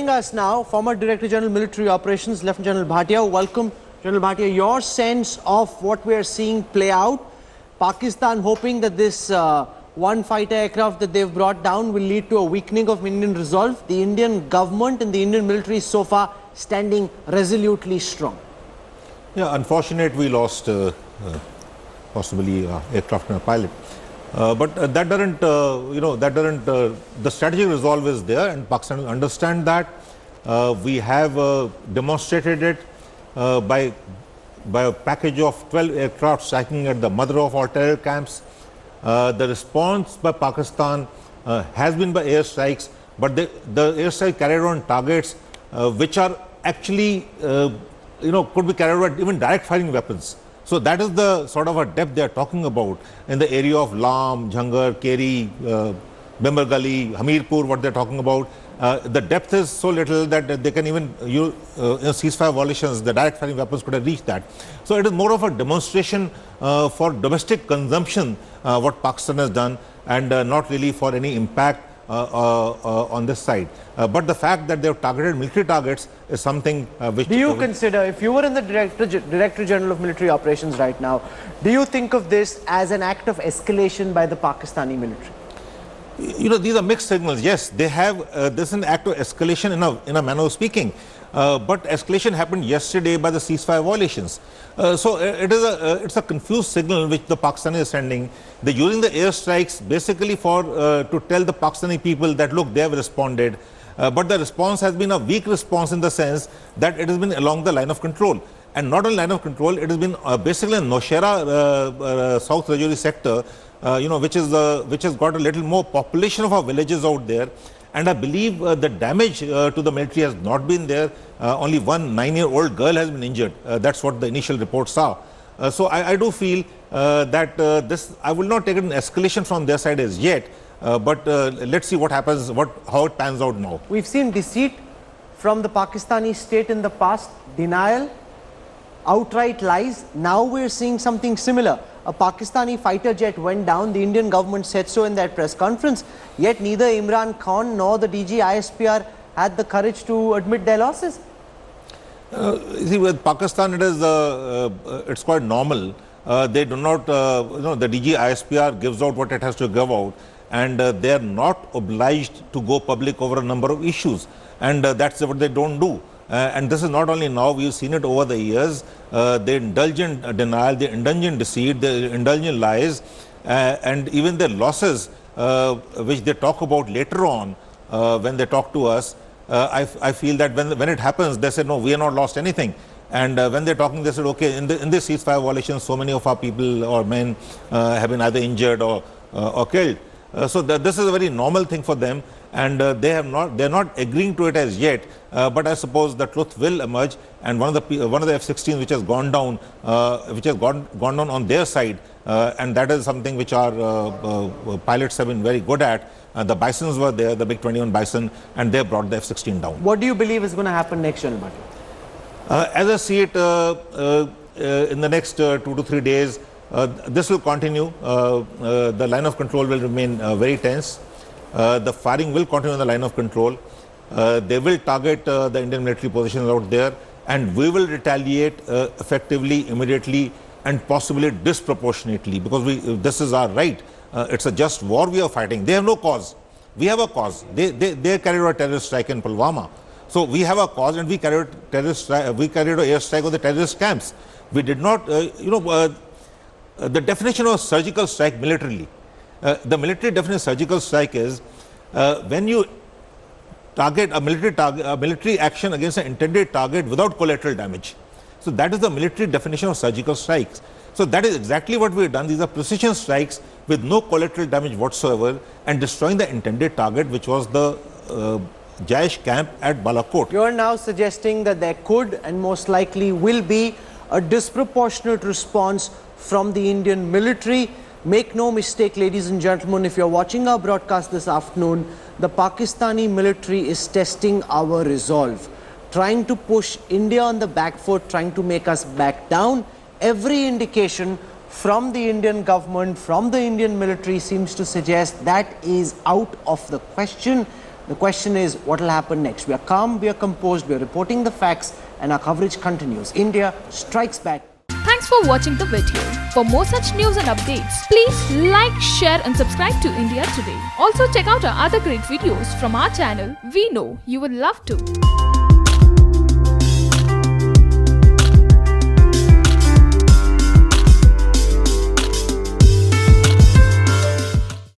Us now, former Director General Military Operations, Lieutenant General Bhatia. Welcome, General Bhatia. Your sense of what we are seeing play out? Pakistan hoping that this one fighter aircraft that they've brought down will lead to a weakening of Indian resolve. The Indian government and the Indian military so far standing resolutely strong. Yeah, unfortunate we lost possibly aircraft and a pilot. But that doesn't, the strategic resolve is there, and Pakistan will understand that. We have demonstrated it by a package of 12 aircraft striking at the mother of all terror camps. The response by Pakistan has been by airstrikes, but the airstrike carried on targets which are actually, could be carried out even direct firing weapons. So that is the sort of a depth they are talking about in the area of Lam, Jhangar, Keri, Bimbar Gali, Hamirpur, what they are talking about. The depth is so little that they can even use ceasefire violations, the direct firing weapons could have reached that. So it is more of a demonstration for domestic consumption, what Pakistan has done, and not really for any impact on this side. But the fact that they have targeted military targets is something which... Do you consider, if you were in the Director General of Military Operations right now, do you think of this as an act of escalation by the Pakistani military? These are mixed signals. Yes, they have, this is an act of escalation in a manner of speaking. But escalation happened yesterday by the ceasefire violations. So it's a confused signal which the Pakistani is sending. They're using the airstrikes basically for to tell the Pakistani people that look, they have responded. But the response has been a weak response in the sense that it has been along the line of control. And not on line of control, it has been basically in Nowshera, South Rajouri sector, which has got a little more population of our villages out there. And I believe the damage to the military has not been there. Only one 9-year-old girl has been injured. That's what the initial reports are. So I do feel that I will not take it an escalation from their side as yet. But let's see what happens, how it pans out now. We've seen deceit from the Pakistani state in the past, denial, outright lies. Now we're seeing something similar. A Pakistani fighter jet went down. The Indian government said so in that press conference. Yet neither Imran Khan nor the DG ISPR had the courage to admit their losses. See, with Pakistan, it's quite normal. They do not, the DG ISPR gives out what it has to give out, and they are not obliged to go public over a number of issues, and that's what they don't do. And this is not only now, we've seen it over the years. They indulge in denial, they indulge in deceit, they indulge in lies, and even their losses, which they talk about later on when they talk to us. I feel that when it happens, they say, no, we have not lost anything. And when they're talking, they said, okay, in this ceasefire violation, so many of our people or men have been either injured or killed. So this is a very normal thing for them, and they're not agreeing to it as yet. But I suppose the truth will emerge, and one of the F-16s which has gone down, gone down on their side, and that is something which our pilots have been very good at. The Bisons were there, the MiG-21 Bison, and they brought the F-16 down. What do you believe is going to happen next, General Bhatia? As I see it, in the next 2 to 3 days, this will continue. The line of control will remain very tense. The firing will continue on the line of control. They will target the Indian military positions out there, and we will retaliate effectively, immediately, and possibly disproportionately, because this is our right. It's a just war we are fighting. They have no cause. We have a cause. They carried out a terrorist strike in Pulwama. So we have a cause, and we carried out an airstrike on the terrorist camps. We did not, the definition of surgical strike militarily. The military definition of surgical strike is when you target a military action against an intended target without collateral damage. So that is the military definition of surgical strikes. So that is exactly what we have done. These are precision strikes with no collateral damage whatsoever, and destroying the intended target, which was the Jaish camp at Balakot. You are now suggesting that there could and most likely will be a disproportionate response from the Indian military. Make no mistake, ladies and gentlemen, if you're watching our broadcast this afternoon, the Pakistani military is testing our resolve, trying to push India on the back foot, trying to make us back down. Every indication from the Indian government, from the Indian military, seems to suggest that is out of the question. The question is, what will happen next? We are calm, we are composed, we are reporting the facts, and our coverage continues. India strikes back. Thanks for watching the video. For more such news and updates, please like, share and subscribe to India Today. Also check out our other great videos from our channel. We know you will love to.